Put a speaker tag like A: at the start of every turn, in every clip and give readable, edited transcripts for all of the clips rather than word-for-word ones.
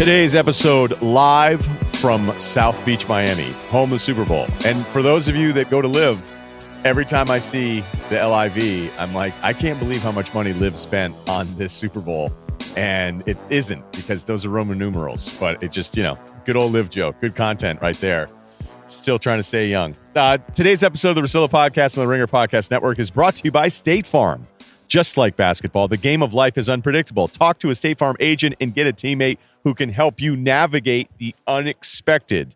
A: Today's episode live from South Beach, Miami, home of the Super Bowl. And for those of you that go to Live, every time I see the LIV, I'm like, I can't believe how much money Live spent on this Super Bowl. And it isn't, because those are Roman numerals. But it just, good old Live joke. Good content right there. Still trying to stay young. Today's episode of the Russillo Podcast on the Ringer Podcast Network is brought to you by State Farm. Just like basketball, the game of life is unpredictable. Talk to a State Farm agent and get a teammate who can help you navigate the unexpected.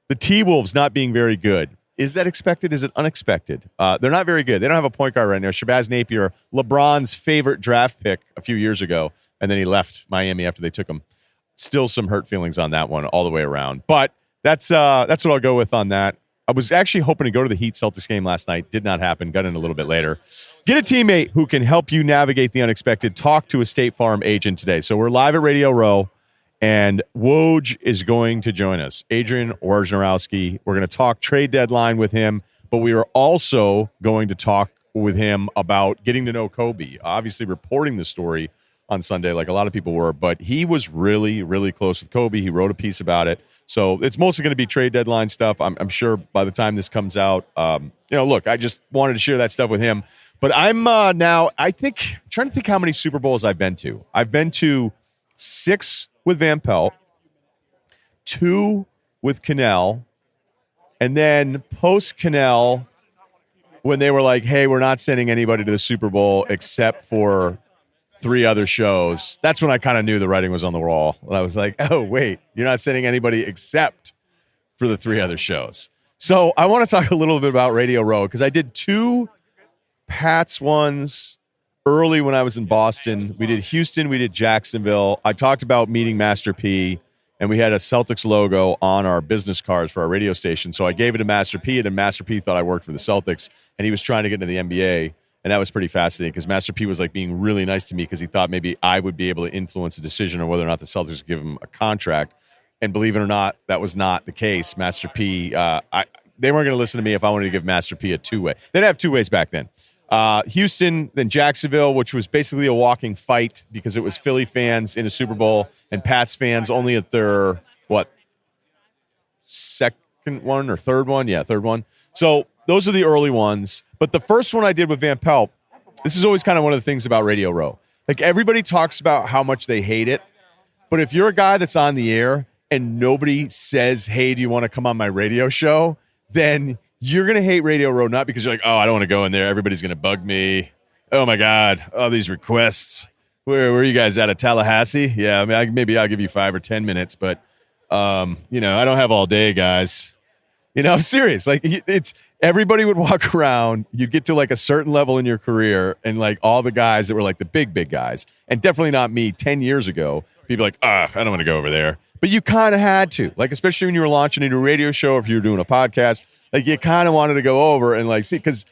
A: The T-Wolves not being very good. Is that expected? Is it unexpected? They're not very good. They don't have a point guard right now. Shabazz Napier, LeBron's favorite draft pick a few years ago, and then he left Miami after they took him. Still some hurt feelings on that one all the way around. But that's what I'll go with on that. I was actually hoping to go to the Heat-Celtics game last night. Did not happen. Got in a little bit later. Get a teammate who can help you navigate the unexpected. Talk to a State Farm agent today. So we're live at Radio Row, and Woj is going to join us. Adrian Wojnarowski. We're going to talk trade deadline with him, but we are also going to talk with him about getting to know Kobe. Obviously reporting the story on Sunday like a lot of people were, but he was really, really close with Kobe. He wrote a piece about it. So it's mostly going to be trade deadline stuff. I'm sure by the time this comes out, look, I just wanted to share that stuff with him. But I'm now, I'm trying to think how many Super Bowls I've been to. I've been to 6 with Van Pelt, 2 with Cannell, and then post-Cannell, when they were like, hey, we're not sending anybody to the Super Bowl except for 3 other shows, that's when I kind of knew the writing was on the wall. And I was like, oh, wait, you're not sending anybody except for the 3 other shows. So I want to talk a little bit about Radio Row, because I did 2 Pats ones early when I was in Boston. We did Houston, we did Jacksonville. I talked about meeting Master P, and we had a Celtics logo on our business cards for our radio station. So I gave it to Master P, and then Master P thought I worked for the Celtics, and he was trying to get into the NBA. And that was pretty fascinating, because Master P was like being really nice to me, because he thought maybe I would be able to influence a decision on whether or not the Celtics would give him a contract. And believe it or not, that was not the case. Master P, they weren't going to listen to me if I wanted to give Master P a 2-way. They didn't have 2-ways back then. Houston, then Jacksonville, which was basically a walking fight, because it was Philly fans in a Super Bowl and Pats fans only at their, second one or third one? Yeah, third one. So those are the early ones. But the first one I did with Van Pelt, this is always kind of one of the things about Radio Row. Like, everybody talks about how much they hate it. But if you're a guy that's on the air and nobody says, hey, do you want to come on my radio show? Then you're going to hate Radio Row, not because you're like, oh, I don't want to go in there. Everybody's going to bug me. Oh, my God. All these requests. Where are you guys at Tallahassee? Yeah, I mean, maybe I'll give you 5 or 10 minutes, but, I don't have all day, guys. I'm serious. Like, it's everybody would walk around. You'd get to like a certain level in your career, and like all the guys that were like the big guys, and definitely not me 10 years ago, people like, I don't want to go over there. But you kind of had to, like, especially when you were launching a new radio show, or if you were doing a podcast, like, you kind of wanted to go over and like see, because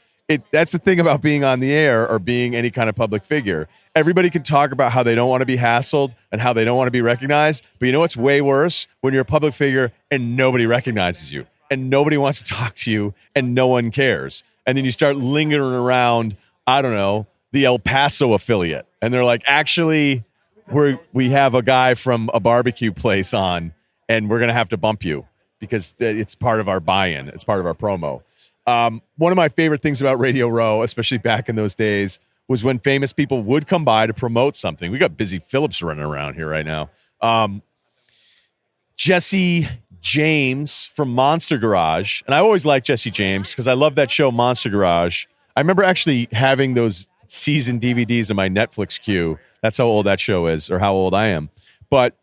A: that's the thing about being on the air or being any kind of public figure. Everybody can talk about how they don't want to be hassled and how they don't want to be recognized. But you know what's way worse? When you're a public figure and nobody recognizes you, and nobody wants to talk to you, and no one cares. And then you start lingering around, I don't know, the El Paso affiliate. And they're like, actually, we have a guy from a barbecue place on, and we're going to have to bump you because it's part of our buy-in. It's part of our promo. One of my favorite things about Radio Row, especially back in those days, was when famous people would come by to promote something. We got Busy Phillips running around here right now. Jesse James from Monster Garage, and I always liked Jesse James because I love that show Monster Garage. I remember actually having those season DVDs in my Netflix queue. That's how old that show is, or how old I am. But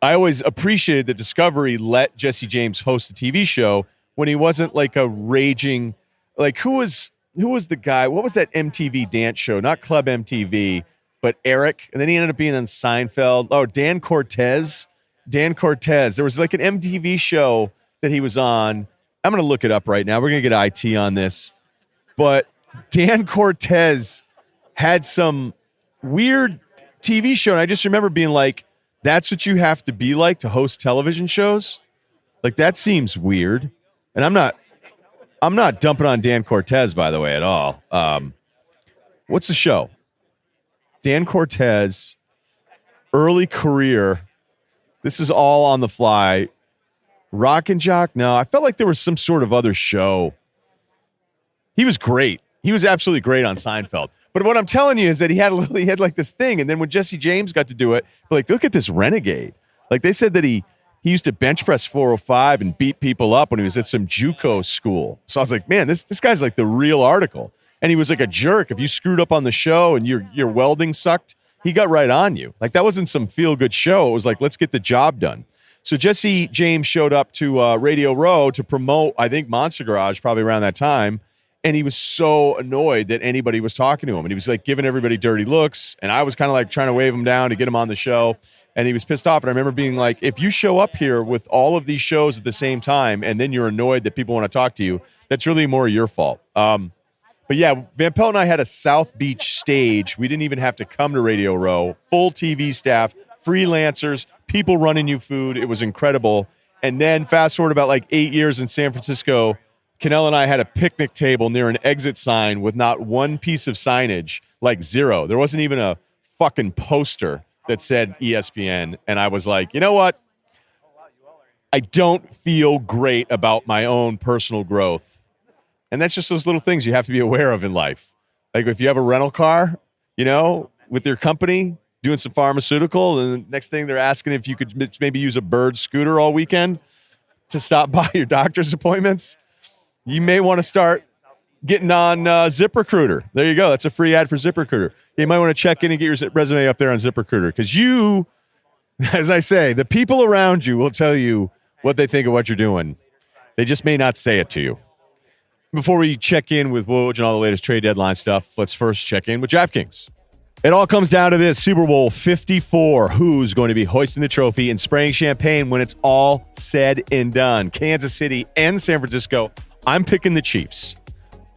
A: I always appreciated that Discovery let Jesse James host a TV show when he wasn't like a raging, like who was the guy? What was that MTV dance show? Not Club MTV, but Eric. And then he ended up being on Seinfeld. Oh, Dan Cortez. There was like an MTV show that he was on. I'm going to look it up right now. We're going to get IT on this. But Dan Cortez had some weird TV show. And I just remember being like, that's what you have to be like to host television shows? Like, that seems weird. And I'm not dumping on Dan Cortez, by the way, at all. What's the show? Dan Cortez, early career. This is all on the fly. Rock and Jock? No, I felt like there was some sort of other show. He was great. He was absolutely great on Seinfeld. But what I'm telling you is that he had like this thing, and then when Jesse James got to do it, like, look at this renegade. Like, they said that he used to bench press 405 and beat people up when he was at some JUCO school. So I was like, man, this guy's like the real article. And he was like a jerk. If you screwed up on the show and your welding sucked, he got right on you. Like, that wasn't some feel-good show. It was like, let's get the job done. So Jesse James showed up to Radio Row to promote, I think, Monster Garage probably around that time. And he was so annoyed that anybody was talking to him. And he was like giving everybody dirty looks. And I was kind of like trying to wave him down to get him on the show. And he was pissed off. And I remember being like, if you show up here with all of these shows at the same time and then you're annoyed that people want to talk to you, that's really more your fault. But yeah, Van Pelt and I had a South Beach stage. We didn't even have to come to Radio Row. Full TV staff, freelancers, people running you food. It was incredible. And then fast forward about like 8 years in San Francisco, Cannell and I had a picnic table near an exit sign with not one piece of signage, like zero. There wasn't even a fucking poster that said ESPN. And I was like, you know what? I don't feel great about my own personal growth. And that's just those little things you have to be aware of in life. Like if you have a rental car, you know, with your company, doing some pharmaceutical, and the next thing they're asking if you could maybe use a Bird scooter all weekend to stop by your doctor's appointments. You may want to start getting on ZipRecruiter. There you go. That's a free ad for ZipRecruiter. You might want to check in and get your resume up there on ZipRecruiter because you, as I say, the people around you will tell you what they think of what you're doing. They just may not say it to you. Before we check in with Woj and all the latest trade deadline stuff, let's first check in with Draftkings. It all comes down to this: Super Bowl 54. Who's going to be hoisting the trophy and spraying champagne when it's all said and done? Kansas City and San Francisco. I'm picking the Chiefs.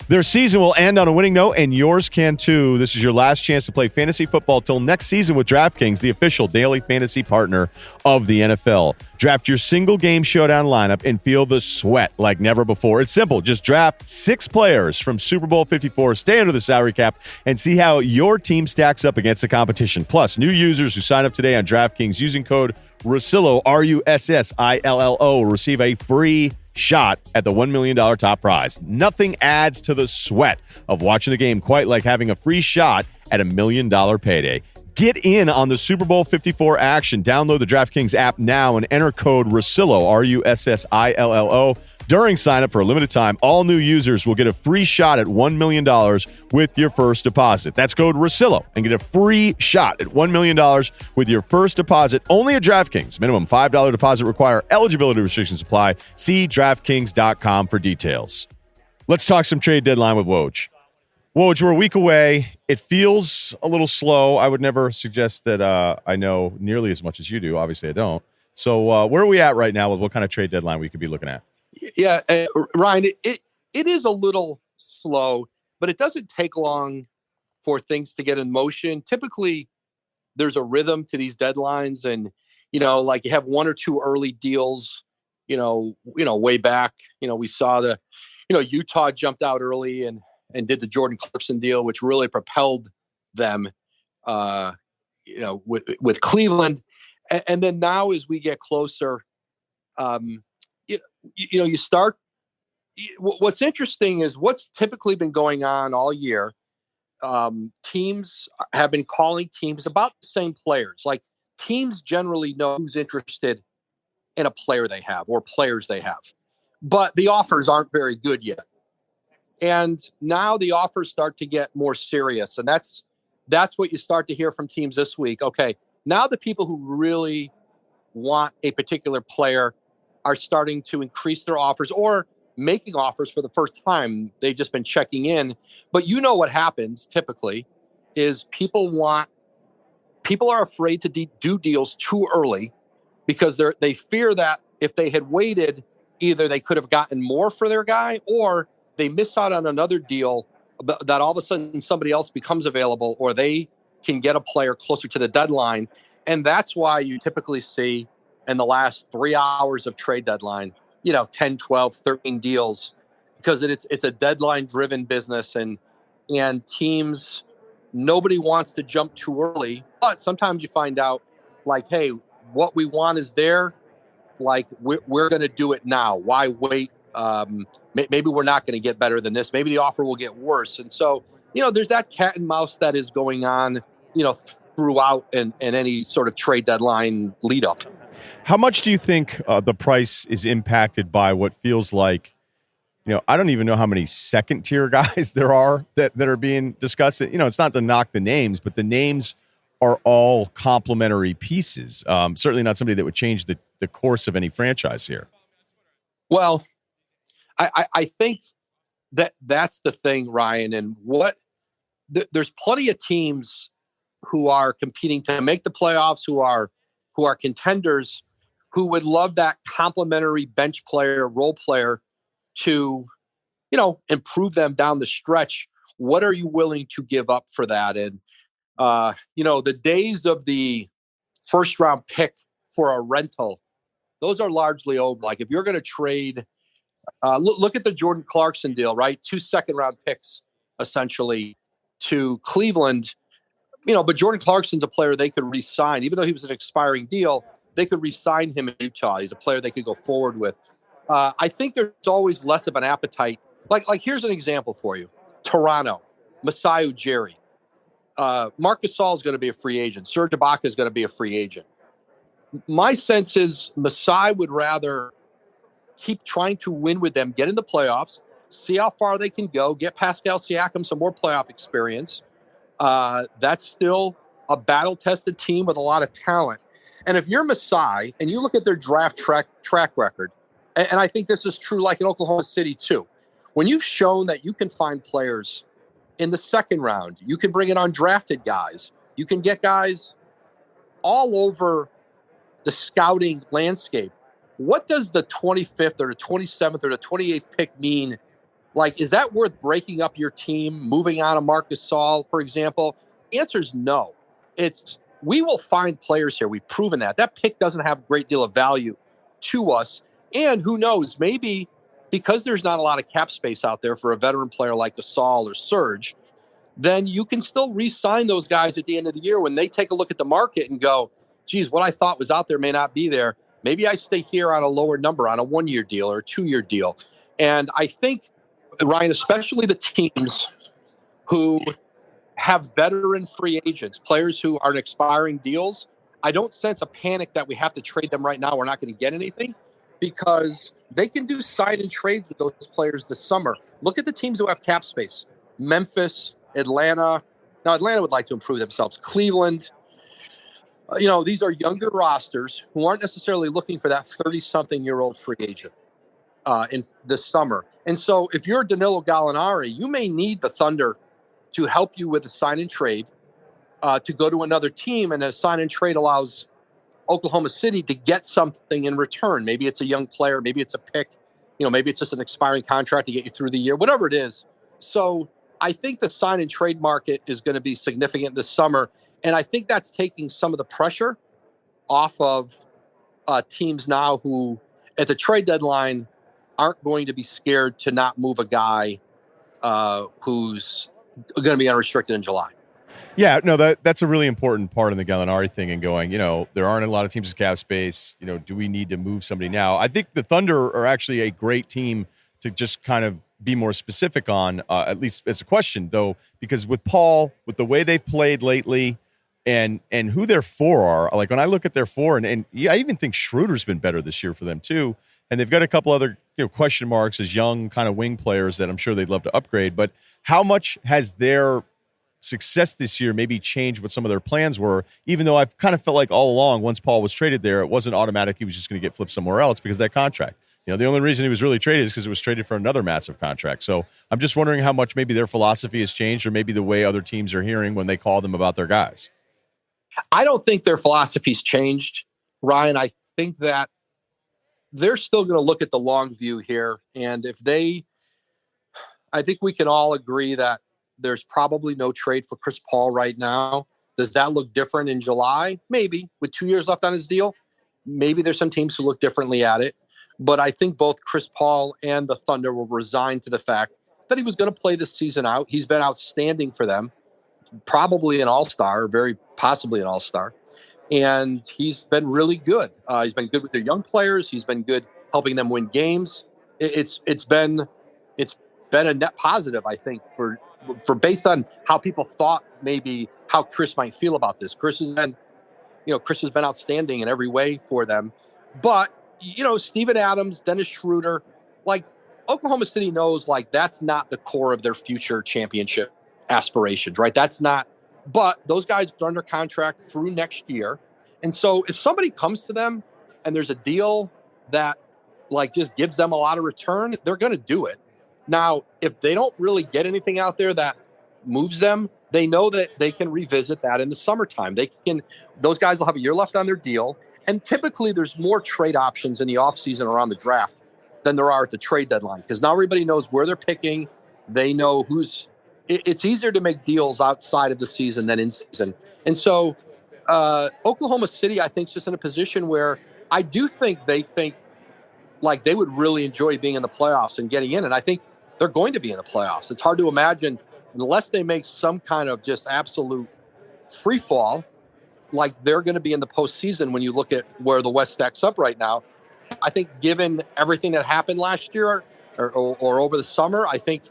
A: Their season will end on a winning note, and yours can too. This is your last chance to play fantasy football till next season with Draftkings, the official daily fantasy partner of the NFL. Draft your single game showdown lineup and feel the sweat like never before. It's simple. Just draft 6 players from Super Bowl 54, stay under the salary cap, and see how your team stacks up against the competition. Plus, new users who sign up today on Draftkings using code Russillo, Russillo, receive a free shot at the $1 million top prize. Nothing adds to the sweat of watching the game quite like having a free shot at $1 million payday. Get in on the Super Bowl 54 action. Download the DraftKings app now and enter code Russillo, Russillo. During sign up for a limited time, all new users will get a free shot at $1 million with your first deposit. That's code Russillo and get a free shot at $1 million with your first deposit only at DraftKings. Minimum $5 deposit require. Eligibility restrictions apply. See DraftKings.com for details. Let's talk some trade deadline with Woj. Woj, we're a week away. It feels a little slow. I would never suggest that I know nearly as much as you do. Obviously, I don't. So where are we at right now with what kind of trade deadline we could be looking at?
B: Yeah, Ryan, it is a little slow, but it doesn't take long for things to get in motion. Typically, there's a rhythm to these deadlines, and like you have 1 or 2 early deals. Way back, we saw Utah jumped out early and did the Jordan Clarkson deal, which really propelled them, with Cleveland, and then now as we get closer. You start. What's interesting is what's typically been going on all year. Teams have been calling teams about the same players. Like teams generally know who's interested in a player they have or players they have, but the offers aren't very good yet. And now the offers start to get more serious, and that's what you start to hear from teams this week. Okay, now the people who really want a particular player are starting to increase their offers or making offers for the first time. They've just been checking in. But what happens typically is people are afraid to do deals too early because they fear that if they had waited, either they could have gotten more for their guy or they miss out on another deal that all of a sudden somebody else becomes available or they can get a player closer to the deadline. And that's why you typically see in the last 3 hours of trade deadline, 10, 12, 13 deals, because it's a deadline driven business and teams, nobody wants to jump too early. But sometimes you find out like, hey, what we want is there. Like, we're going to do it now. Why wait? Maybe we're not going to get better than this. Maybe the offer will get worse. And so, there's that cat and mouse that is going on, throughout and any sort of trade deadline lead up.
A: How much do you think the price is impacted by what feels like, I don't even know how many second tier guys there are that are being discussed. It's not to knock the names, but the names are all complementary pieces. Certainly not somebody that would change the course of any franchise here.
B: Well, I think that's the thing, Ryan. And there's plenty of teams who are competing to make the playoffs, who are contenders, who would love that complementary bench player, role player to, improve them down the stretch. What are you willing to give up for that? And, the days of the first round pick for a rental, those are largely over. Like, if you're going to trade, look at the Jordan Clarkson deal, right? 2 second-round picks, essentially, to Cleveland. But Jordan Clarkson's a player they could re-sign. Even though he was an expiring deal, they could re-sign him in Utah. He's a player they could go forward with. I think there's always less of an appetite. Like here's an example for you. Toronto, Masai Ujiri. Marc Gasol is going to be a free agent. Serge Ibaka is going to be a free agent. My sense is Masai would rather keep trying to win with them, get in the playoffs, see how far they can go, get Pascal Siakam some more playoff experience. That's still a battle-tested team with a lot of talent. And if you're Masai and you look at their draft track record, and I think this is true like in Oklahoma City too, when you've shown that you can find players in the second round, you can bring in undrafted guys, you can get guys all over the scouting landscape. What does the 25th or the 27th or the 28th pick mean? Like, is that worth breaking up your team, moving on to Marc Gasol, for example? The answer is no. We will find players here. We've proven that. That pick doesn't have a great deal of value to us. And who knows, maybe because there's not a lot of cap space out there for a veteran player like Gasol or Serge, then you can still re-sign those guys at the end of the year when they take a look at the market and go, geez, what I thought was out there may not be there. Maybe I stay here on a lower number on a 1-year deal or a 2-year deal. And I think, Ryan, especially the teams who have veteran free agents, players who are in expiring deals, I don't sense a panic that we have to trade them right now. We're not going to get anything because they can do sign and trades with those players this summer. Look at the teams who have cap space. Memphis, Atlanta. Now, Atlanta would like to improve themselves. Cleveland. These are younger rosters who aren't necessarily looking for that 30-something-year-old free agent in this summer. And so if you're Danilo Gallinari, you may need the Thunder to help you with a sign and trade to go to another team. And a sign and trade allows Oklahoma City to get something in return. Maybe it's a young player. Maybe it's a pick. Maybe it's just an expiring contract to get you through the year, whatever it is. So I think the sign and trade market is going to be significant this summer. And I think that's taking some of the pressure off of teams now who at the trade deadline aren't going to be scared to not move a guy who's going to be unrestricted in July.
A: Yeah, no, that's a really important part in the Gallinari thing and going, there aren't a lot of teams with cap space. Do we need to move somebody now? I think the Thunder are actually a great team to just kind of be more specific on, at least as a question, though, because with Paul, with the way they've played lately and who their four are, like when I look at their four, and I even think Schroeder's been better this year for them too. And they've got a couple other question marks as young kind of wing players that I'm sure they'd love to upgrade. But how much has their success this year maybe changed what some of their plans were, even though I've kind of felt like all along, once Paul was traded there, it wasn't automatic he was just going to get flipped somewhere else because of that contract. The only reason he was really traded is because it was traded for another massive contract. So I'm just wondering how much maybe their philosophy has changed or maybe the way other teams are hearing when they call them about their guys.
B: I don't think their philosophy's changed, Ryan. I think that they're still going to look at the long view here. And I think we can all agree that there's probably no trade for Chris Paul right now. Does that look different in July? Maybe. With 2 years left on his deal, maybe there's some teams who look differently at it. But I think both Chris Paul and the Thunder were resigned to the fact that he was going to play this season out. He's been outstanding for them, probably an all-star, very possibly an all-star. and he's been really good. He's been good with their young players. He's been good helping them win games. It's been a net positive, I think, for based on how people thought maybe how Chris might feel about this. Chris has been outstanding in every way for them. But Steven Adams, Dennis Schroeder, like Oklahoma City knows like that's not the core of their future championship aspirations, right? That's not. But those guys are under contract through next year. And so if somebody comes to them and there's a deal that like just gives them a lot of return, they're going to do it. Now, if they don't really get anything out there that moves them, they know that they can revisit that in the summertime. Those guys will have a year left on their deal. And typically there's more trade options in the offseason around the draft than there are at the trade deadline, because now everybody knows where they're picking. They know it's easier to make deals outside of the season than in season. And so Oklahoma City, I think, is just in a position where I do think they think like they would really enjoy being in the playoffs and getting in. And I think they're going to be in the playoffs. It's hard to imagine unless they make some kind of just absolute free fall, like they're going to be in the postseason when you look at where the West stacks up right now. I think given everything that happened last year or over the summer, I think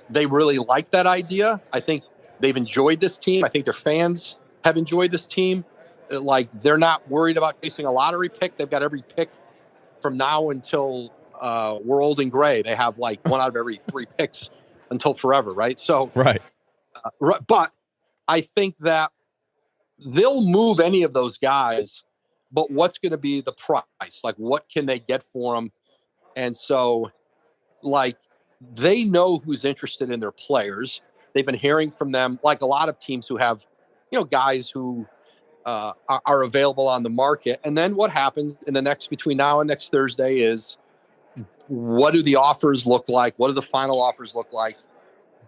B: they really like that idea. I think they've enjoyed this team. I think their fans have enjoyed this team. Like they're not worried about chasing a lottery pick. They've got every pick from now until we're old and gray. They have like one out of every 3 picks until forever, right? So,
A: right.
B: But I think that they'll move any of those guys, but what's going to be the price? Like, what can they get for them? And so, like, they know who's interested in their players. They've been hearing from them, like a lot of teams who have, guys who are available on the market. And then what happens between now and next Thursday is, what do the offers look like? What do the final offers look like?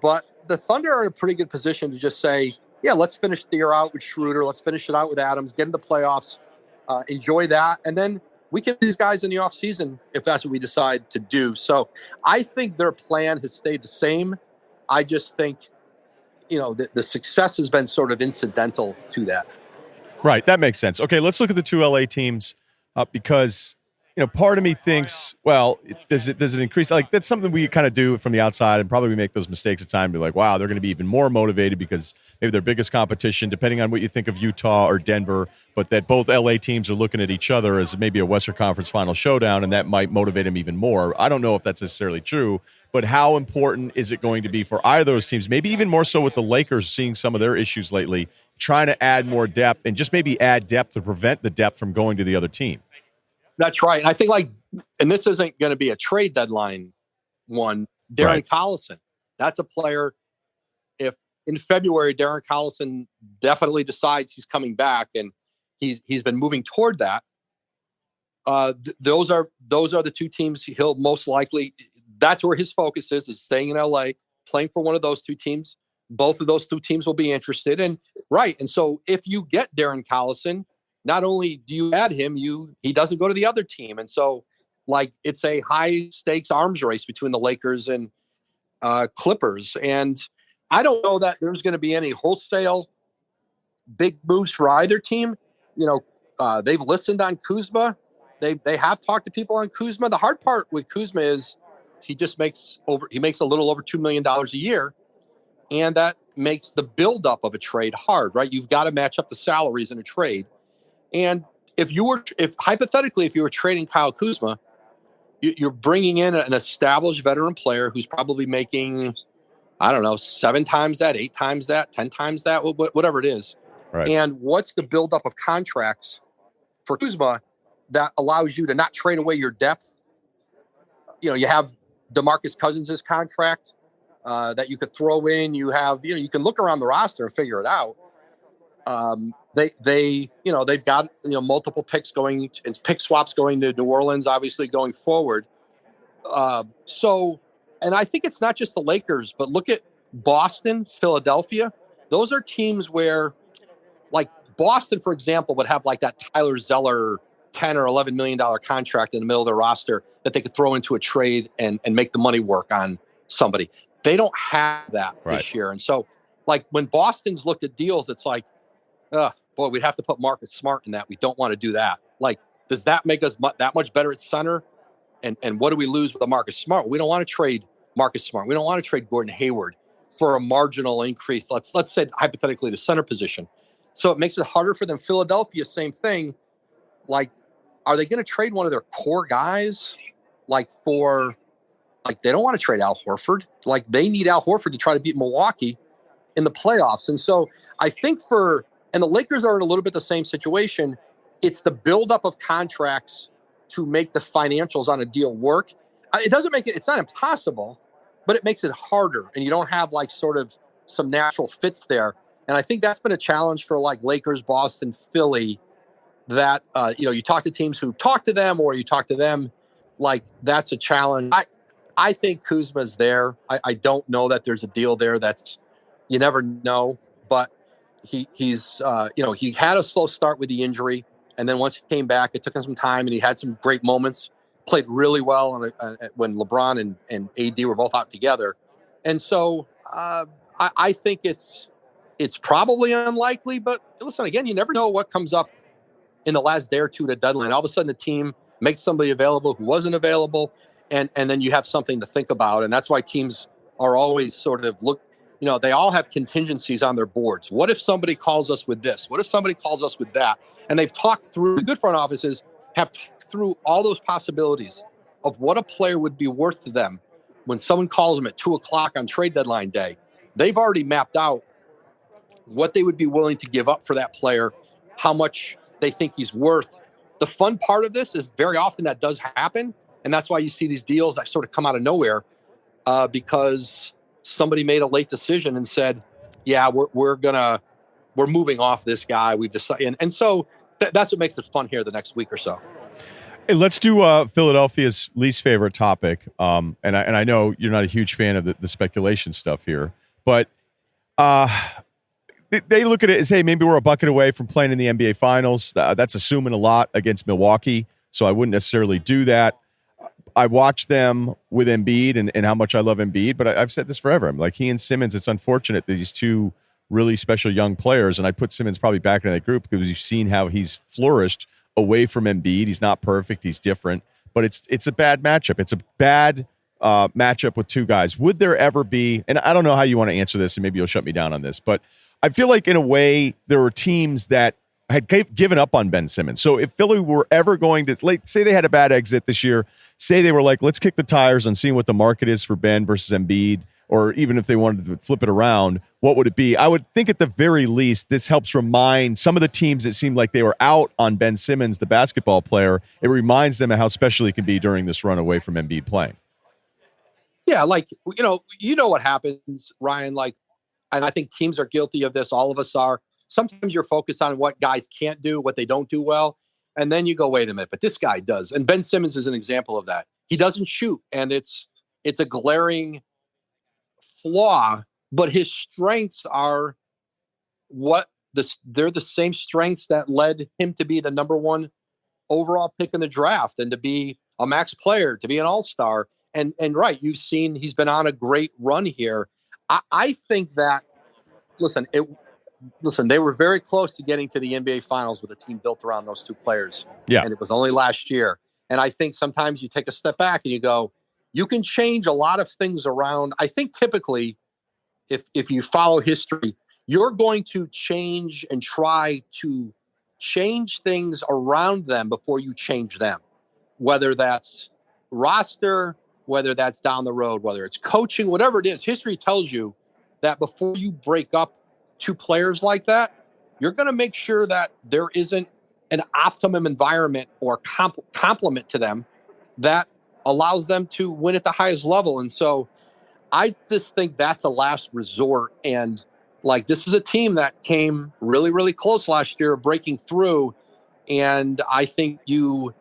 B: But the Thunder are in a pretty good position to just say, yeah, let's finish the year out with Schroeder. Let's finish it out with Adams, get in the playoffs, enjoy that. And then we can these guys in the offseason if that's what we decide to do. So I think their plan has stayed the same. I just think, the success has been sort of incidental to that.
A: Right. That makes sense. Okay, let's look at the 2 LA teams because, part of me thinks, well, does it increase? Like, that's something we kind of do from the outside, and probably we make those mistakes at times. Be like, wow, they're going to be even more motivated because maybe their biggest competition, depending on what you think of Utah or Denver, but that both LA teams are looking at each other as maybe a Western Conference final showdown, and that might motivate them even more. I don't know if that's necessarily true, but how important is it going to be for either of those teams, maybe even more so with the Lakers seeing some of their issues lately, trying to add more depth and just maybe add depth to prevent the depth from going to the other team?
B: That's right. And I think and this isn't going to be a trade deadline one, Darren Collison. That's a player. If in February, Darren Collison definitely decides he's coming back and he's been moving toward that. Those are the 2 teams he'll most likely, that's where his focus is staying in LA, playing for one of those 2 teams. Both of those 2 teams will be interested. And so if you get Darren Collison, not only do you add him, he doesn't go to the other team. And so it's a high stakes arms race between the Lakers and Clippers. And I don't know that there's going to be any wholesale big moves for either team. They've listened on Kuzma. They have talked to people on Kuzma. The hard part with Kuzma is he makes a little over $2 million a year. And that makes the buildup of a trade hard, right? You've got to match up the salaries in a trade. And if hypothetically you were trading Kyle Kuzma, you're bringing in an established veteran player who's probably making, I don't know, 7 times that, 8 times that, 10 times that, whatever it is.
A: Right.
B: And what's the buildup of contracts for Kuzma that allows you to not trade away your depth? You have DeMarcus Cousins' contract that you could throw in. You have, you can look around the roster and figure it out. They've got, multiple picks going and pick swaps going to New Orleans, obviously going forward. And I think it's not just the Lakers, but look at Boston, Philadelphia. Those are teams where Boston, for example, would have that Tyler Zeller $10 or $11 million contract in the middle of their roster that they could throw into a trade and make the money work on somebody. They don't have that this year. And so when Boston's looked at deals, it's boy, we'd have to put Marcus Smart in that. We don't want to do that. Like, does that make us that much better at center? And what do we lose with the Marcus Smart? We don't want to trade Marcus Smart. We don't want to trade Gordon Hayward for a marginal increase. Let's say hypothetically the center position. So it makes it harder for them. Philadelphia, same thing. Like, are they going to trade one of their core guys? Like they don't want to trade Al Horford. Like, they need Al Horford to try to beat Milwaukee in the playoffs. And so I think and the Lakers are in a little bit the same situation. It's the buildup of contracts to make the financials on a deal work. It doesn't make it's not impossible, but it makes it harder. And you don't have like sort of some natural fits there. And I think that's been a challenge for like Lakers, Boston, Philly, that, you talk to teams who talk to them, or you talk to them, like, that's a challenge. I think Kuzma's there. I don't know that there's a deal there. You never know, but he's he had a slow start with the injury. And then once he came back, it took him some time, and he had some great moments, played really well when LeBron and AD were both out together. And so I think it's probably unlikely, but listen, again, you never know what comes up in the last day or two to deadline. All of a sudden the team makes somebody available who wasn't available, and then you have something to think about. And that's why teams are always sort of they all have contingencies on their boards. What if somebody calls us with this? What if somebody calls us with that? And they've talked through, the good front offices have talked through all those possibilities of what a player would be worth to them when someone calls them at 2:00 on trade deadline day. They've already mapped out what they would be willing to give up for that player, how much they think he's worth. The fun part of this is very often that does happen. And that's why you see these deals that sort of come out of nowhere, because somebody made a late decision and said, yeah, we're moving off this guy. We've decided. And so that's what makes it fun here the next week or so.
A: Hey, let's do Philadelphia's least favorite topic. And I know you're not a huge fan of the speculation stuff here, but they look at it as, hey, maybe we're a bucket away from playing in the NBA Finals. That's assuming a lot against Milwaukee, so I wouldn't necessarily do that. I watched them with Embiid and how much I love Embiid, but I've said this forever. I'm like, he and Simmons, it's unfortunate that these two really special young players, and I put Simmons probably back in that group because you've seen how he's flourished away from Embiid. He's not perfect. He's different, but it's a bad matchup. It's a bad matchup with two guys. Would there ever be, and I don't know how you want to answer this, and maybe you'll shut me down on this, but I feel like in a way there were teams that had given up on Ben Simmons. So if Philly were ever going to, say they had a bad exit this year, say they were like, let's kick the tires on seeing what the market is for Ben versus Embiid, or even if they wanted to flip it around, what would it be? I would think at the very least, this helps remind some of the teams that seemed like they were out on Ben Simmons, the basketball player. It reminds them of how special he can be during this run away from Embiid playing.
B: Yeah, like, you know what happens, Ryan, and I think teams are guilty of this. All of us are. Sometimes you're focused on what guys can't do, what they don't do well. And then you go, wait a minute, but this guy does. And Ben Simmons is an example of that. He doesn't shoot, and it's a glaring flaw, but his strengths are they're the same strengths that led him to be the number one overall pick in the draft, and to be a max player, to be an all-star. And right, you've seen he's been on a great run here. I think that, listen, they were very close to getting to the NBA Finals with a team built around those two players.
A: Yeah.
B: And it was only last year. And I think sometimes you take a step back and you go, you can change a lot of things around. I think typically, if you follow history, you're going to change and try to change things around them before you change them, whether that's roster, whether that's down the road, whether it's coaching, whatever it is. History tells you that before you break up two players like that, you're going to make sure that there isn't an optimum environment or complement to them that allows them to win at the highest level. And so I just think that's a last resort. And this is a team that came really, really close last year, breaking through. And I think you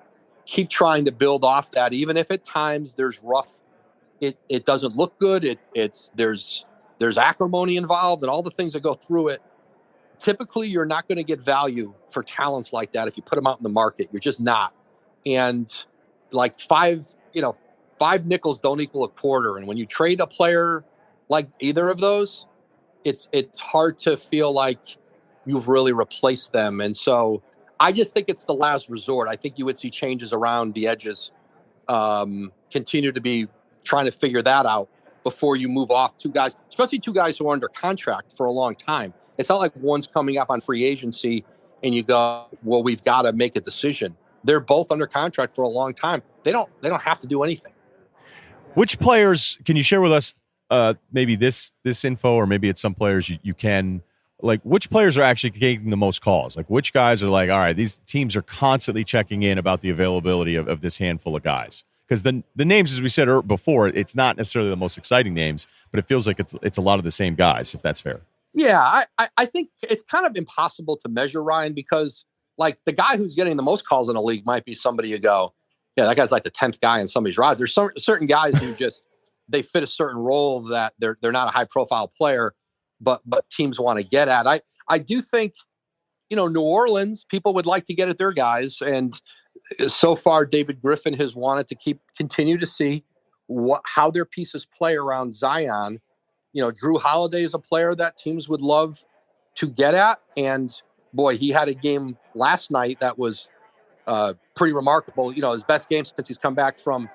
B: keep trying to build off that, even if at times there's rough, it doesn't look good. There's acrimony involved and all the things that go through it. Typically, you're not going to get value for talents like that if you put them out in the market. You're just not. And five nickels don't equal a quarter. And when you trade a player like either of those, it's hard to feel like you've really replaced them. And so I just think it's the last resort. I think you would see changes around the edges, continue to be trying to figure that out before you move off two guys, especially two guys who are under contract for a long time. It's not like one's coming up on free agency and you go, well, we've got to make a decision. They're both under contract for a long time. They don't have to do anything.
A: Which players can you share with us? Maybe this info, or maybe it's some players you can, like, which players are actually getting the most calls? Like, which guys are like, all right, these teams are constantly checking in about the availability of this handful of guys? Because the names, as we said before, it's not necessarily the most exciting names, but it feels like it's a lot of the same guys, if that's fair.
B: Yeah, I think it's kind of impossible to measure, Ryan, because like the guy who's getting the most calls in the league might be somebody you go, yeah, that guy's like the 10th guy in somebody's roster. There's certain guys who just they fit a certain role that they're not a high profile player, but teams want to get at. I do think, New Orleans, people would like to get at their guys, and so far David Griffin has wanted to continue to see how their pieces play around Zion. Drew Holiday is a player that teams would love to get at, and boy, he had a game last night that was pretty remarkable. His best game since he's come back from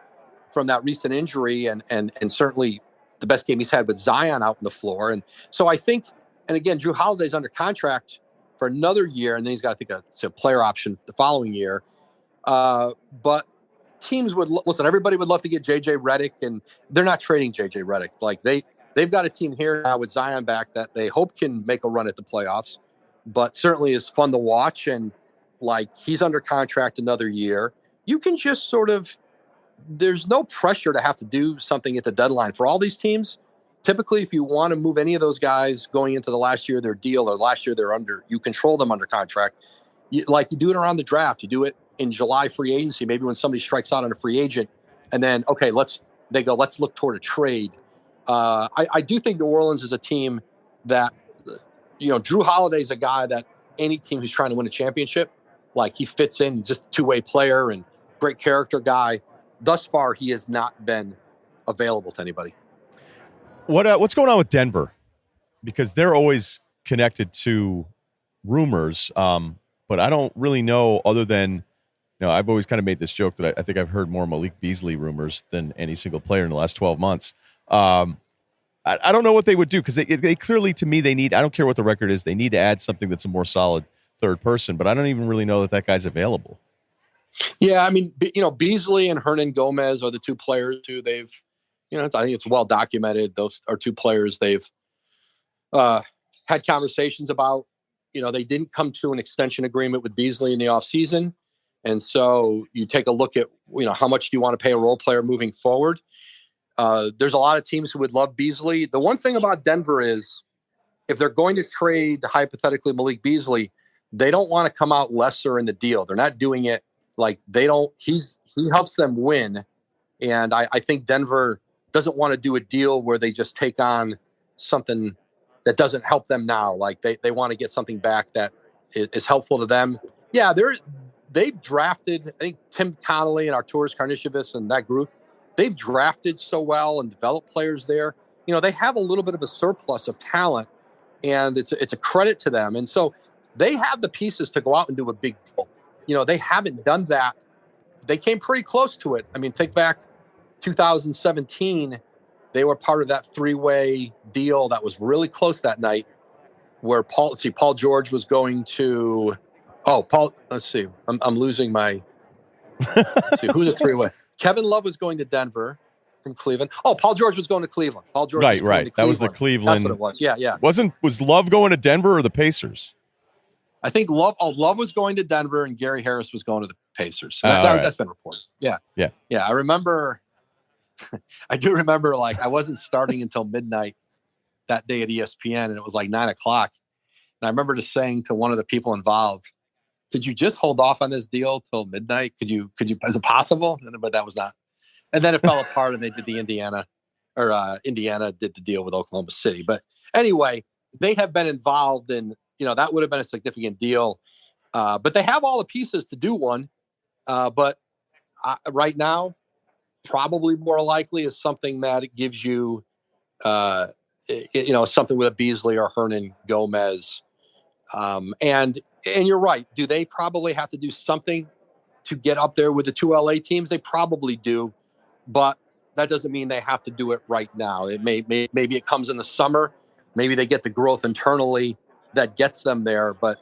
B: that recent injury, and certainly the best game he's had with Zion out on the floor. And so I think, and again, Drew Holiday's under contract for another year, and then he's got, I think, a player option the following year. But teams would listen. Everybody would love to get JJ Redick, and they're not trading JJ Redick. Like they've got a team here now with Zion back that they hope can make a run at the playoffs, but certainly is fun to watch. And like, he's under contract another year. You can just sort of, there's no pressure to have to do something at the deadline for all these teams. Typically, if you want to move any of those guys going into the last year of their deal or last year they're under, you control them under contract. You do it around the draft. You do it in July free agency, maybe when somebody strikes out on a free agent, and then, okay, let's look toward a trade. I do think New Orleans is a team that, Drew Holiday is a guy that any team who's trying to win a championship, like, he fits in. He's just a two-way player and great character guy. Thus far, he has not been available to anybody.
A: What's going on with Denver? Because they're always connected to rumors, but I don't really know, other than, I've always kind of made this joke that I think I've heard more Malik Beasley rumors than any single player in the last 12 months. I don't know what they would do, because they clearly, to me, they need, I don't care what the record is, they need to add something that's a more solid third person, but I don't even really know that guy's available.
B: Yeah, I mean, Beasley and Hernan Gomez are the two players who they've, I think it's well documented. Those are two players they've had conversations about. They didn't come to an extension agreement with Beasley in the offseason. And so you take a look at, how much do you want to pay a role player moving forward? There's a lot of teams who would love Beasley. The one thing about Denver is, if they're going to trade hypothetically Malik Beasley, they don't want to come out lesser in the deal. They're not doing it like he helps them win. And I think Denver doesn't want to do a deal where they just take on something that doesn't help them now. Like they want to get something back that is helpful to them. Yeah, they've drafted, I think, Tim Connolly and Arturas Karnisovas and that group. They've drafted so well and developed players there. They have a little bit of a surplus of talent, and it's a credit to them. And so they have the pieces to go out and do a big deal. They haven't done that. They came pretty close to it. I mean, think back 2017, they were part of that three-way deal that was really close that night, where Paul George was going to, let's see, I'm losing my, let's see, who's the three-way? Kevin Love was going to Denver from Cleveland. Oh, Paul George was going to Cleveland. Paul George was going to Cleveland.
A: That was the Cleveland.
B: That's what it was. Yeah.
A: Was Love going to Denver or the Pacers?
B: I think Love was going to Denver and Gary Harris was going to the Pacers. So that's been reported. Yeah. I remember. I do remember, like, I wasn't starting until midnight that day at ESPN, and it was like 9:00. And I remember just saying to one of the people involved, "Could you just hold off on this deal till midnight? Could you? Is it possible?" But that was not. And then it fell apart, and they did Indiana did the deal with Oklahoma City. But anyway, they have been involved in. That would have been a significant deal. But they have all the pieces to do one. But right now, probably more likely is something that it gives you, something with a Beasley or Hernan Gomez. And you're right. Do they probably have to do something to get up there with the two LA teams? They probably do, but that doesn't mean they have to do it right now. It maybe it comes in the summer. Maybe they get the growth internally that gets them there. But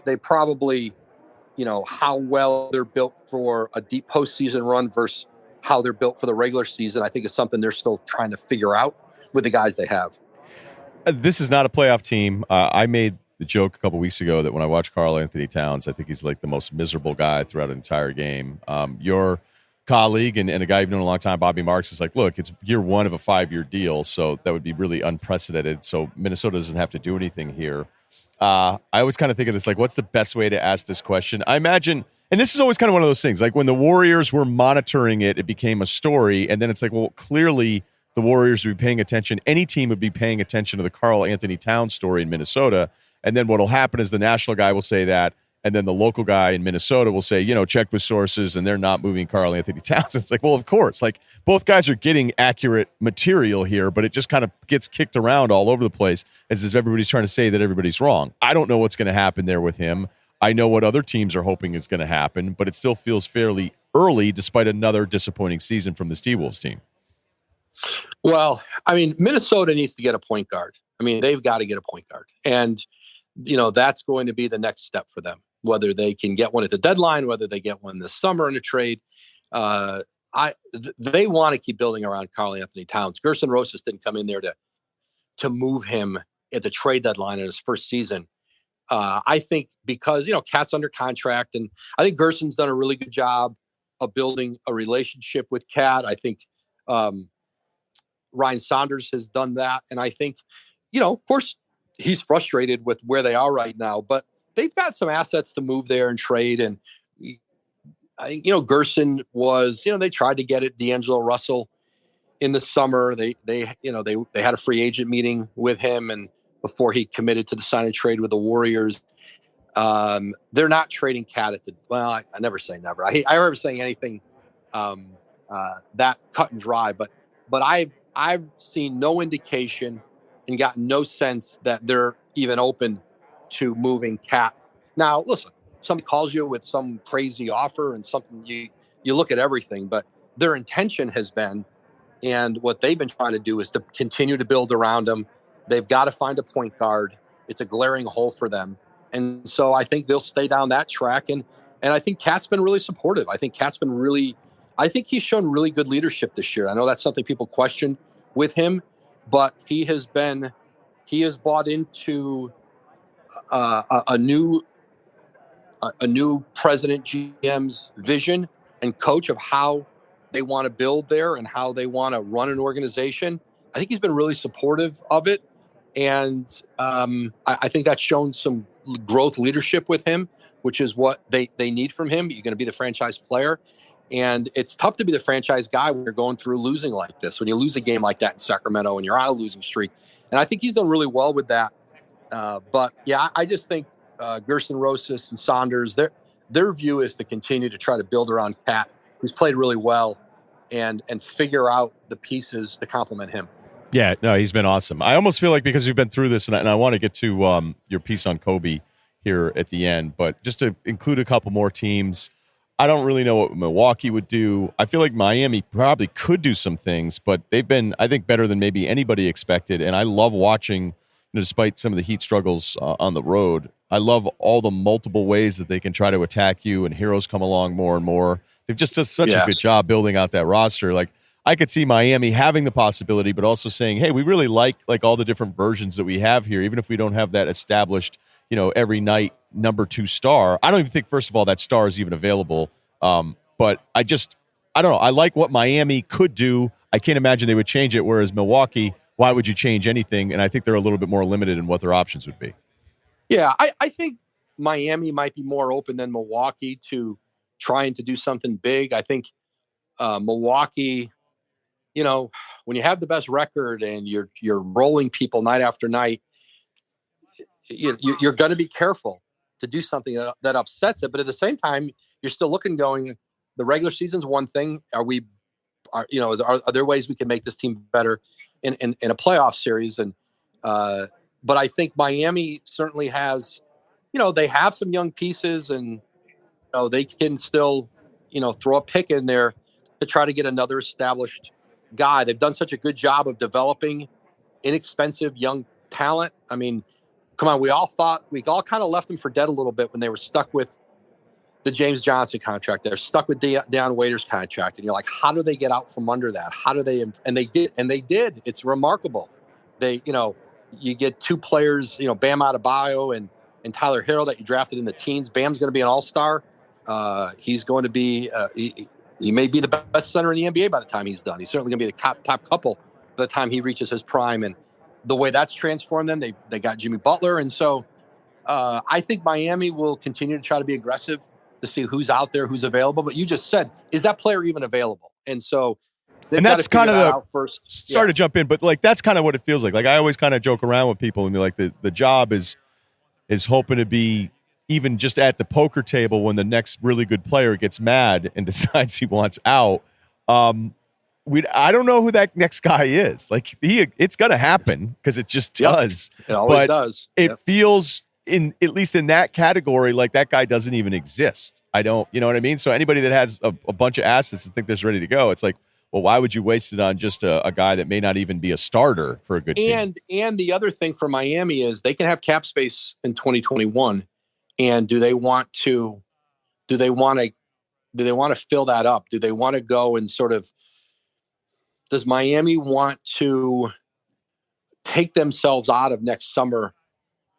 B: they probably, how well they're built for a deep postseason run versus how they're built for the regular season, I think is something they're still trying to figure out with the guys they have.
A: This is not a playoff team. I made the joke a couple weeks ago that when I watch Karl-Anthony Towns, I think he's like the most miserable guy throughout an entire game. Your colleague and a guy you've known a long time, Bobby Marks, is like, look, it's year one of a 5-year deal, so that would be really unprecedented. So Minnesota doesn't have to do anything here. I always kind of think of this like, what's the best way to ask this question? I imagine, and this is always kind of one of those things, like when the Warriors were monitoring it, it became a story, and then it's like, well, clearly the Warriors would be paying attention. Any team would be paying attention to the Karl-Anthony Towns story in Minnesota. And then what will happen is the national guy will say that, and then the local guy in Minnesota will say, check with sources, and they're not moving Karl-Anthony Towns. It's like, well, of course. Like, both guys are getting accurate material here, but it just kind of gets kicked around all over the place as if everybody's trying to say that everybody's wrong. I don't know what's going to happen there with him. I know what other teams are hoping is going to happen, but it still feels fairly early despite another disappointing season from this T-Wolves team.
B: Well, I mean, Minnesota needs to get a point guard. I mean, they've got to get a point guard. And, that's going to be the next step for them, whether they can get one at the deadline, whether they get one this summer in a trade. They want to keep building around Karl-Anthony Towns. Gerson Rosas didn't come in there to move him at the trade deadline in his first season. I think because, Cat's under contract, and I think Gerson's done a really good job of building a relationship with Cat. I think Ryan Saunders has done that. And I think, of course, he's frustrated with where they are right now, but they've got some assets to move there and trade. And I think, Gerson was, they tried to get it D'Angelo Russell in the summer. They had a free agent meeting with him, and before he committed to the sign and trade with the Warriors. They're not trading Cat I never say never. I remember saying anything that cut and dry, but I've seen no indication and gotten no sense that they're even open to moving Cat. Now, listen, somebody calls you with some crazy offer and something, you look at everything, but their intention has been, and what they've been trying to do is to continue to build around them. They've got to find a point guard. It's a glaring hole for them. And so I think they'll stay down that track. And I think Cat's been really supportive. I think he's shown really good leadership this year. I know that's something people question with him, but he has bought into a new president GM's vision and coach of how they want to build there and how they want to run an organization. I think he's been really supportive of it. And I think that's shown some growth leadership with him, which is what they need from him. You're going to be the franchise player. And it's tough to be the franchise guy when you're going through losing like this, when you lose a game like that in Sacramento and you're on a losing streak. And I think he's done really well with that. But yeah, I just think Gerson Rosas and Saunders, their view is to continue to try to build around Cat, who's played really well, and figure out the pieces to complement him.
A: Yeah, no, he's been awesome. I almost feel like, because we've been through this, and I want to get to your piece on Kobe here at the end, but just to include a couple more teams, I don't really know what Milwaukee would do. I feel like Miami probably could do some things, but they've been, I think, better than maybe anybody expected. And I love watching, despite some of the Heat struggles on the road, I love all the multiple ways that they can try to attack you, and heroes come along more and more. They've just done such a good job building out that roster. Like, I could see Miami having the possibility, but also saying, hey, we really like all the different versions that we have here, even if we don't have that established, every night number 2 star. I don't even think, first of all, that star is even available. But I don't know. I like what Miami could do. I can't imagine they would change it. Whereas Milwaukee, why would you change anything? And I think they're a little bit more limited in what their options would be. Yeah,
B: I think Miami might be more open than Milwaukee to trying to do something big. I think Milwaukee, when you have the best record and you're rolling people night after night, you're going to be careful to do something that upsets it. But at the same time, you're still going, the regular season's one thing. Are there ways we can make this team better in a playoff series? And But I think Miami certainly has, they have some young pieces, and they can still, throw a pick in there to try to get another established guy. They've done such a good job of developing inexpensive young talent. I mean, come on, we all kind of left them for dead a little bit when they were stuck with the James Johnson contract. They're stuck with Dion Waiters' contract. And you're like, how do they get out from under that? How do they, and they did. It's remarkable. They, you get two players, Bam Adebayo and Tyler Herro that you drafted in the teens. Bam's going to be an all-star. He's going to be, he may be the best center in the NBA by the time he's done. He's certainly going to be the top couple by the time he reaches his prime. And the way that's transformed them, they got Jimmy Butler. And so I think Miami will continue to try to be aggressive to see who's out there, who's available. But you just said, is that player even available? And so
A: that's kind of
B: out first.
A: Sorry to jump in, but like that's kind of what it feels like. Like I always kind of joke around with people and be like, the job is hoping to be even just at the poker table when the next really good player gets mad and decides he wants out. I don't know who that next guy is. Like it's going to happen because it just does.
B: It always does.
A: It feels at least in that category, like that guy doesn't even exist. I don't, you know what I mean? So anybody that has a bunch of assets and think they're ready to go, it's like, well, why would you waste it on just a guy that may not even be a starter for a good team?
B: And the other thing for Miami is they can have cap space in 2021. And do they want to fill that up? Do they want to go and sort of, does Miami want to take themselves out of next summer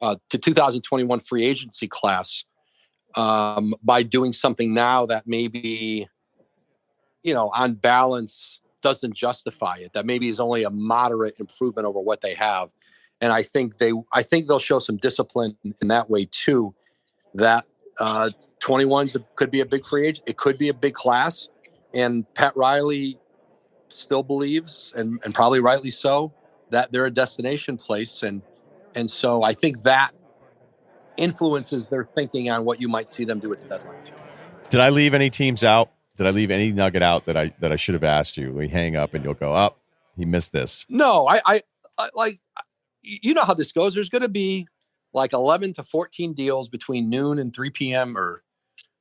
B: to 2021 free agency class by doing something now that maybe, on balance doesn't justify it, that maybe is only a moderate improvement over what they have. And I think they'll show some discipline in that way too, that 21 could be a big free agent. It could be a big class. And Pat Riley still believes, and probably rightly so, that they're a destination place. And so I think that influences their thinking on what you might see them do at the deadline.
A: Did I leave any teams out? Did I leave any nugget out that I should have asked you? We hang up and you'll go, oh, he missed this.
B: No, I like, you know how this goes. There's going to be like 11 to 14 deals between noon and 3 p.m. or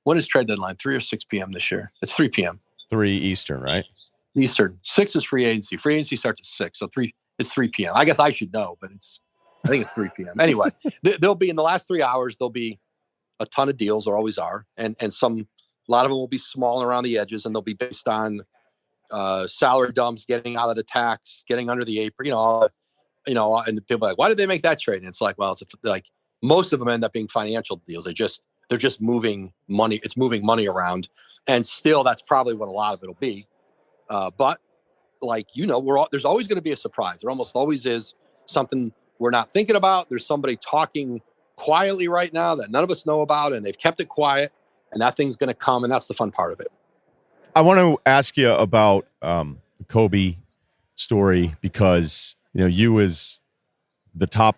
B: when is trade deadline? 3 or 6 p.m. this year? It's 3 p.m.
A: 3 Eastern, right?
B: Eastern. 6 is free agency. Free agency starts at 6. So it's 3 p.m. I guess I should know, but I think it's 3 p.m. Anyway, there'll be in the last 3 hours, there'll be a ton of deals. There always are. And a lot of them will be small around the edges, and they'll be based on salary dumps, getting out of the tax, getting under the apron, and people are like, why did they make that trade? And it's like, well, it's like most of them end up being financial deals. They're just moving money. It's moving money around. And still, that's probably what a lot of it'll be. But like, there's always going to be a surprise. There almost always is something we're not thinking about. There's somebody talking quietly right now that none of us know about, and they've kept it quiet, and that thing's going to come. And that's the fun part of it.
A: I want to ask you about the Kobe story because, you as the top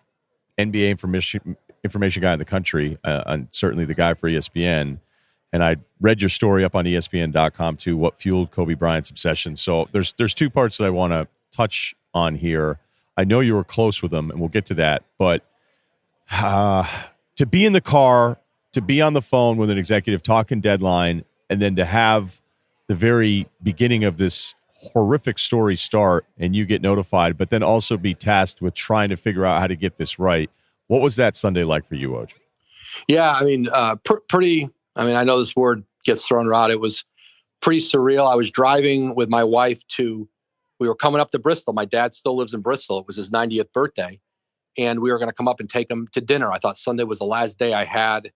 A: NBA information guy in the country, and certainly the guy for ESPN. And I read your story up on ESPN.com too, what fueled Kobe Bryant's obsession. So there's two parts that I want to touch on here. I know you were close with him, and we'll get to that. But to be in the car, to be on the phone with an executive talking deadline, and then to have the very beginning of this horrific story start and you get notified, but then also be tasked with trying to figure out how to get this right. What was that Sunday like for you, Woj?
B: Yeah, I mean, pretty. I mean, I know this word gets thrown around. It was pretty surreal. I was driving with my wife we were coming up to Bristol. My dad still lives in Bristol. It was his 90th birthday. And we were going to come up and take him to dinner. I thought Sunday was the last day I had.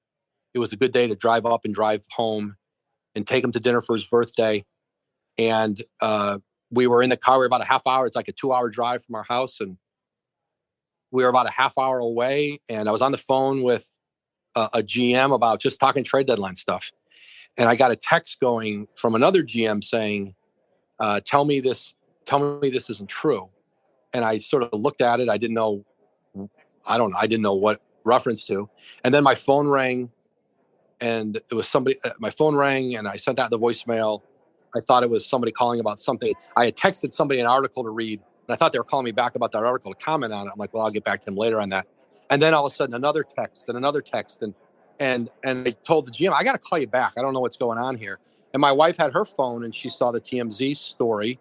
B: It was a good day to drive up and drive home and take him to dinner for his birthday. And we were in the car. We were about a half hour. It's like a 2-hour drive from our house. And we were about a half hour away. And I was on the phone with a GM about just talking trade deadline stuff. And I got a text going from another GM saying, tell me this isn't true. And I sort of looked at it. I didn't know what reference to. And then my phone rang, and it was somebody. My phone rang, and I sent out the voicemail. I thought it was somebody calling about something. I had texted somebody an article to read And I thought they were calling me back about that article to comment on it. I'm like, well, I'll get back to him later on that. And then all of a sudden another text and another text. And I told the GM, I got to call you back. I don't know what's going on here. And my wife had her phone and she saw the TMZ story.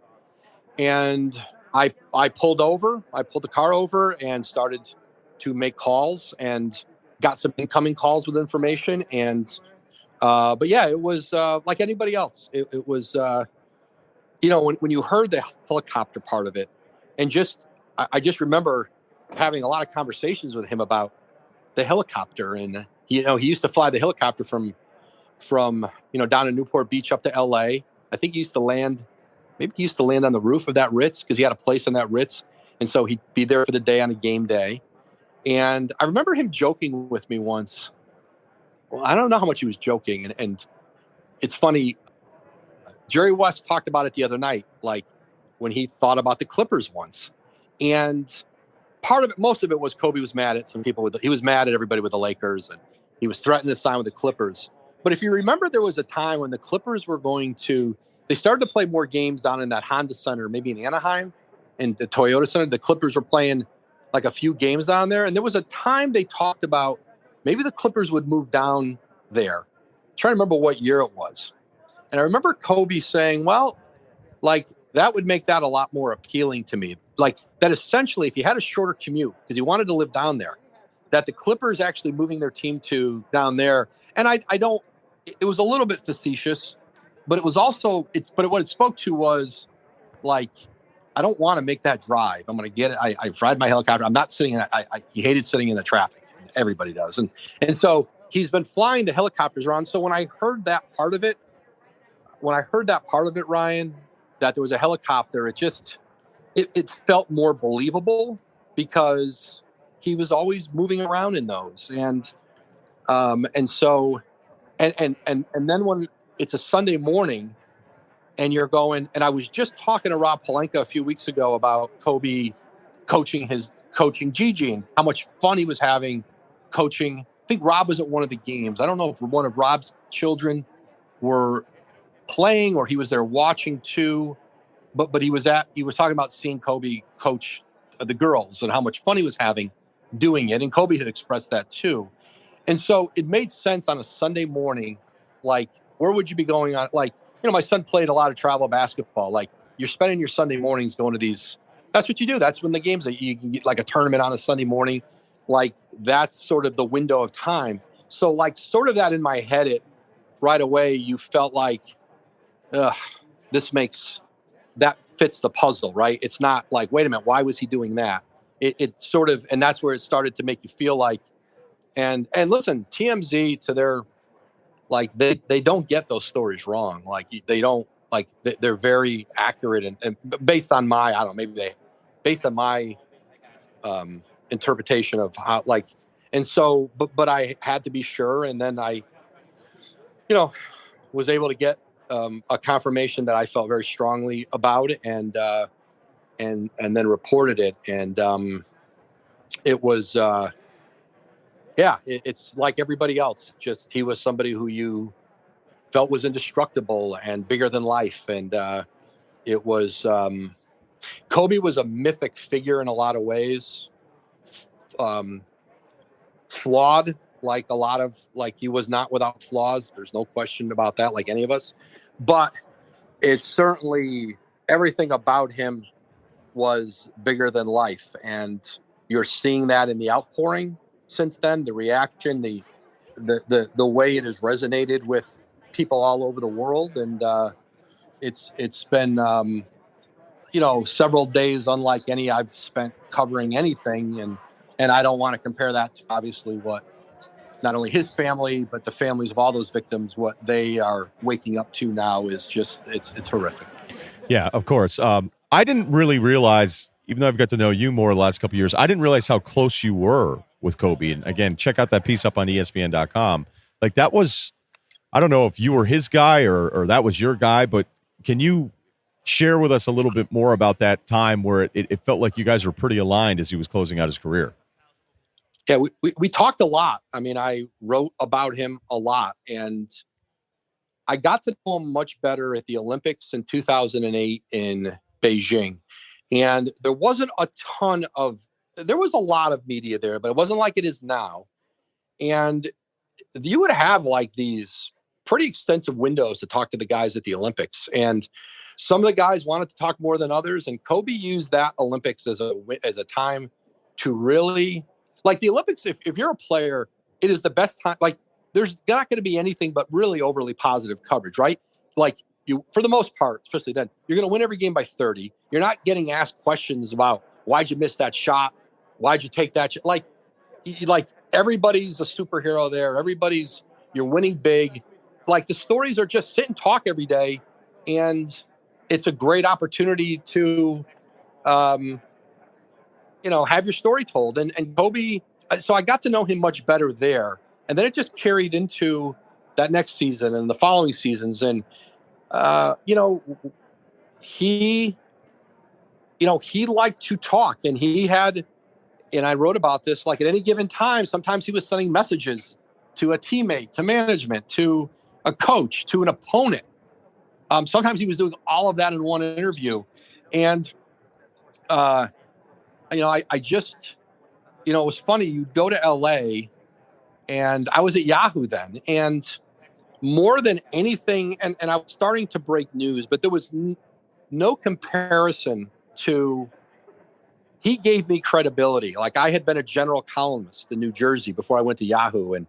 B: And I pulled the car over and started to make calls and got some incoming calls with information. And, but yeah, it was like anybody else. It was, when you heard the helicopter part of it, and I just remember having a lot of conversations with him about the helicopter. And, he used to fly the helicopter from down in Newport Beach up to LA. I think he used to land on the roof of that Ritz because he had a place on that Ritz. And so he'd be there for the day on a game day. And I remember him joking with me once. Well, I don't know how much he was joking. And it's funny. Jerry West talked about it the other night, like when he thought about the Clippers once. And most of it was Kobe was mad at some people. He was mad at everybody with the Lakers, and he was threatening to sign with the Clippers. But if you remember, there was a time when the Clippers they started to play more games down in that Honda Center, maybe in Anaheim, and the Toyota Center. The Clippers were playing like a few games down there. And there was a time they talked about maybe the Clippers would move down there. I'm trying to remember what year it was. And I remember Kobe saying, well, like that would make that a lot more appealing to me. Like that essentially, if you had a shorter commute, because he wanted to live down there, that the Clippers actually moving their team to down there. And it was a little bit facetious, but it was also, but what it spoke to was like, I don't want to make that drive. I'm going to get it. I ride my helicopter. I'm not sitting he hated sitting in the traffic. Everybody does. And so he's been flying the helicopters around. So when I heard that part of it, Ryan, that there was a helicopter, it felt more believable because he was always moving around in those. And so then when it's a Sunday morning and you're going, and I was just talking to Rob Pelinka a few weeks ago about Kobe coaching Gigi and how much fun he was having coaching. I think Rob was at one of the games. I don't know if one of Rob's children were playing or he was there watching too, but he was talking about seeing Kobe coach the girls and how much fun he was having doing it. And Kobe had expressed that too. And so it made sense on a Sunday morning, like, where would you be going on? Like, my son played a lot of travel basketball. Like, you're spending your Sunday mornings going to these. That's what you do. That's when the games that you can get like a tournament on a Sunday morning. Like, that's sort of the window of time. So, like, sort of that in my head, right away, you felt like, that fits the puzzle, right? It's not like, wait a minute, why was he doing that? It sort of, and that's where it started to make you feel like, and listen, TMZ to their, like, they don't get those stories wrong. Like they don't, like they're very accurate and based on based on my interpretation of how, like, and so, but I had to be sure. And then I, was able to get a confirmation that I felt very strongly about it, and then reported it. And it was, it's like everybody else. Just he was somebody who you felt was indestructible and bigger than life. And it was Kobe was a mythic figure in a lot of ways. Flawed, like a lot of, like, he was not without flaws. There's no question about that, like any of us. But it's certainly, everything about him was bigger than life. And you're seeing that in the outpouring since then, the reaction, the way it has resonated with people all over the world. And it's been, several days unlike any I've spent covering anything. And I don't want to compare that to obviously what not only his family, but the families of all those victims, what they are waking up to now is just, it's horrific.
A: Yeah, of course. I didn't really realize, even though I've got to know you more the last couple of years, I didn't realize how close you were with Kobe. And again, check out that piece up on ESPN.com. Like, that was, I don't know if you were his guy or that was your guy, but can you share with us a little bit more about that time where it felt like you guys were pretty aligned as he was closing out his career?
B: Yeah, we talked a lot. I mean, I wrote about him a lot, and I got to know him much better at the Olympics in 2008 in Beijing. And there was a lot of media there, but it wasn't like it is now. And you would have like these pretty extensive windows to talk to the guys at the Olympics. And some of the guys wanted to talk more than others. And Kobe used that Olympics as a time to really, like, the Olympics, if you're a player, it is the best time. Like, there's not going to be anything but really overly positive coverage, right? Like, you, for the most part, especially then, you're going to win every game by 30. You're not getting asked questions about why'd you miss that shot? Why'd you take that shot? Like everybody's a superhero there. You're winning big. Like, the stories are just sit and talk every day. And it's a great opportunity to, have your story told. And Kobe, so I got to know him much better there. And then it just carried into that next season and the following seasons. And, he liked to talk, and I wrote about this, like, at any given time, sometimes he was sending messages to a teammate, to management, to a coach, to an opponent. Sometimes he was doing all of that in one interview. And, I just, it was funny. You'd go to LA, and I was at Yahoo then. And more than anything, and I was starting to break news, but there was no comparison to, he gave me credibility. Like, I had been a general columnist in New Jersey before I went to Yahoo, and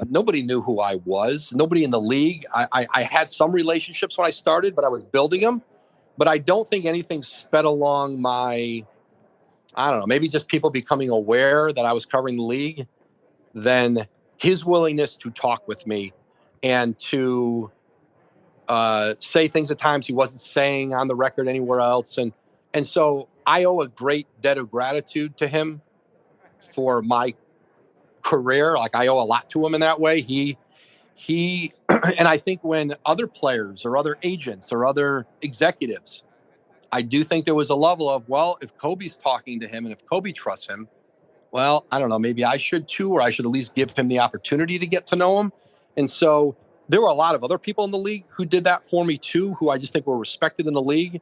B: nobody knew who I was. Nobody in the league. I had some relationships when I started, but I was building them. But I don't think anything sped along my, I don't know, maybe just people becoming aware that I was covering the league, than his willingness to talk with me and to say things at times he wasn't saying on the record anywhere else. And so I owe a great debt of gratitude to him for my career. Like, I owe a lot to him in that way. He, and I think when other players or other agents or other executives, I do think there was a level of, well, if Kobe's talking to him and if Kobe trusts him, well, I don't know, maybe I should too, or I should at least give him the opportunity to get to know him. And so there were a lot of other people in the league who did that for me too, who I just think were respected in the league,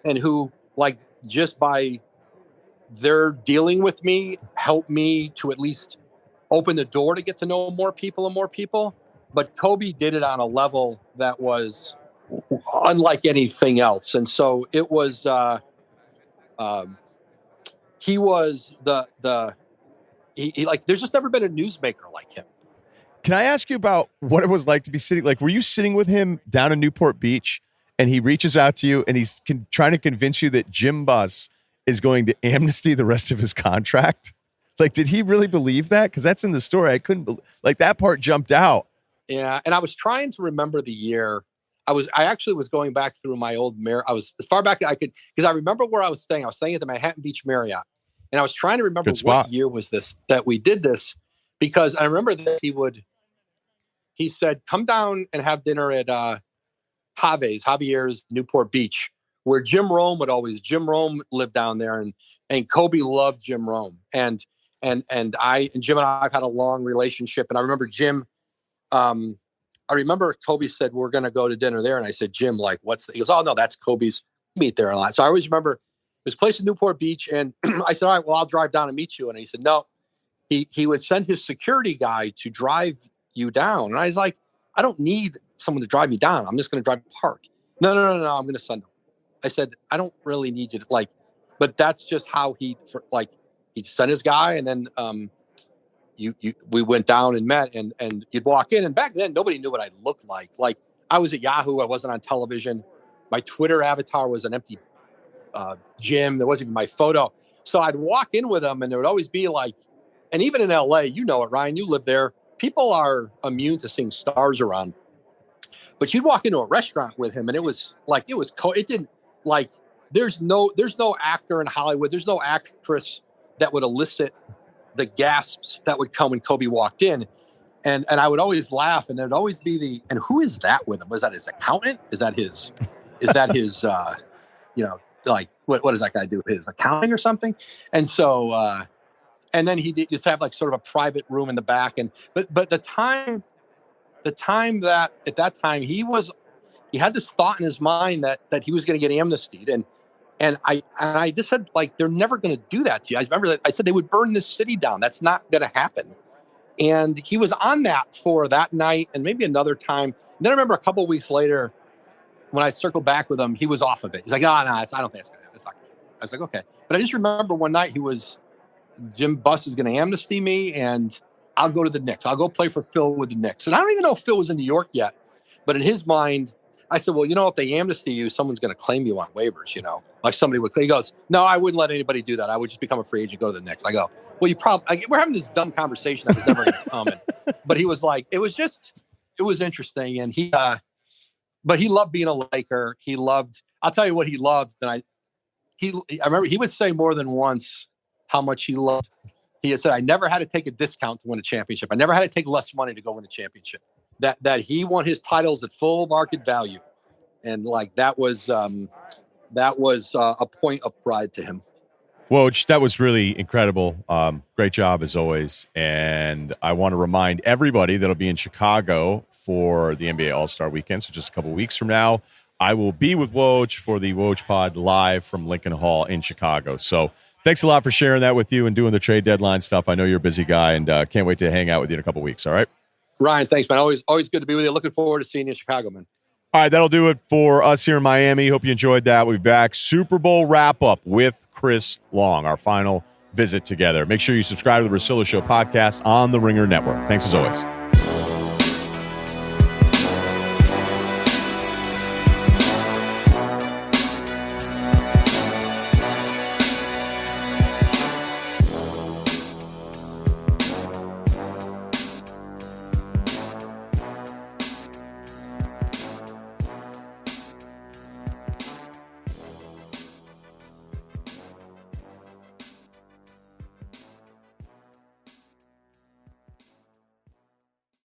B: and who, like, just by their dealing with me, helped me to at least open the door to get to know more people and more people. But Kobe did it on a level that was unlike anything else. And so it was, he was he like, there's just never been a newsmaker like him.
A: Can I ask you about what it was like to be sitting, like, were you sitting with him down in Newport Beach and he reaches out to you and he's trying to convince you that Jim Buss is going to amnesty the rest of his contract? Like, did he really believe that? Because that's in the story. I couldn't, like, that part jumped out.
B: Yeah. And I was trying to remember the year. I actually was going back through my old I was as far back as I could, because I remember where I was staying. I was staying at the Manhattan Beach Marriott. And I was trying to remember what year was this that we did this, because I remember that he said, come down and have dinner at Javier's Newport Beach, where Jim Rome lived down there, and Kobe loved Jim Rome. And Jim and I've had a long relationship. And I remember I remember Kobe said, we're going to go to dinner there. And I said, Jim, like, he goes, oh no, that's Kobe's meet there a lot. So I always remember this place in Newport Beach. And I said, all right, well, I'll drive down and meet you. And he said, no, he would send his security guy to drive you down. And I was like, I don't need someone to drive me down. I'm just going to drive to park. No, I'm going to send him. I said, I don't really need you to, like, but that's just how he sent his guy. And then, we went down and met, and you'd walk in, and back then nobody knew what I looked like. Like, I was at Yahoo. I wasn't on television. My Twitter avatar was an empty gym. There wasn't even my photo. So I'd walk in with him, and there would always be like, and even in LA, you know it, Ryan, you live there. People are immune to seeing stars around, but you'd walk into a restaurant with him, and it was like, it didn't, like, there's no actor in Hollywood. There's no actress that would elicit the gasps that would come when Kobe walked in. And I would always laugh, and there'd always be and who is that with him? Was that his accountant? Is that his, like, what does that guy do? His accounting or something? And so, and then he did just have like sort of a private room in the back. But the time that at that time he had this thought in his mind that he was going to get amnestied. And I just said, like, they're never going to do that to you. I remember that I said they would burn this city down. That's not going to happen. And he was on that for that night and maybe another time. And then I remember a couple of weeks later when I circled back with him, he was off of it. He's like, oh, no, I don't think it's going to happen. It's not gonna happen. I was like, okay. But I just remember one night Jim Buss is going to amnesty me and I'll go to the Knicks. I'll go play for Phil with the Knicks. And I don't even know if Phil was in New York yet. But in his mind, I said, well, if they amnesty you, someone's going to claim you on waivers, like somebody would. He goes, no, I wouldn't let anybody do that. I would just become a free agent, go to the Knicks. I go, well, we're having this dumb conversation that was never going to come. But he was like, it was interesting. And but he loved being a Laker. I'll tell you what he loved. And I remember he would say more than once how much he loved. He had said, I never had to take a discount to win a championship. I never had to take less money to go win a championship. That he won his titles at full market value. And like, that was a point of pride to him.
A: Woj, that was really incredible. Great job as always. And I want to remind everybody that'll be in Chicago for the NBA All-Star Weekend. So just a couple weeks from now, I will be with Woj for the Woj Pod live from Lincoln Hall in Chicago. So thanks a lot for sharing that with you and doing the trade deadline stuff. I know you're a busy guy and can't wait to hang out with you in a couple weeks. All right.
B: Ryan, thanks, man. Always good to be with you. Looking forward to seeing you in Chicago, man.
A: All right, that'll do it for us here in Miami. Hope you enjoyed that. We'll be back. Super Bowl wrap-up with Chris Long, our final visit together. Make sure you subscribe to the Russillo Show podcast on the Ringer Network. Thanks as always.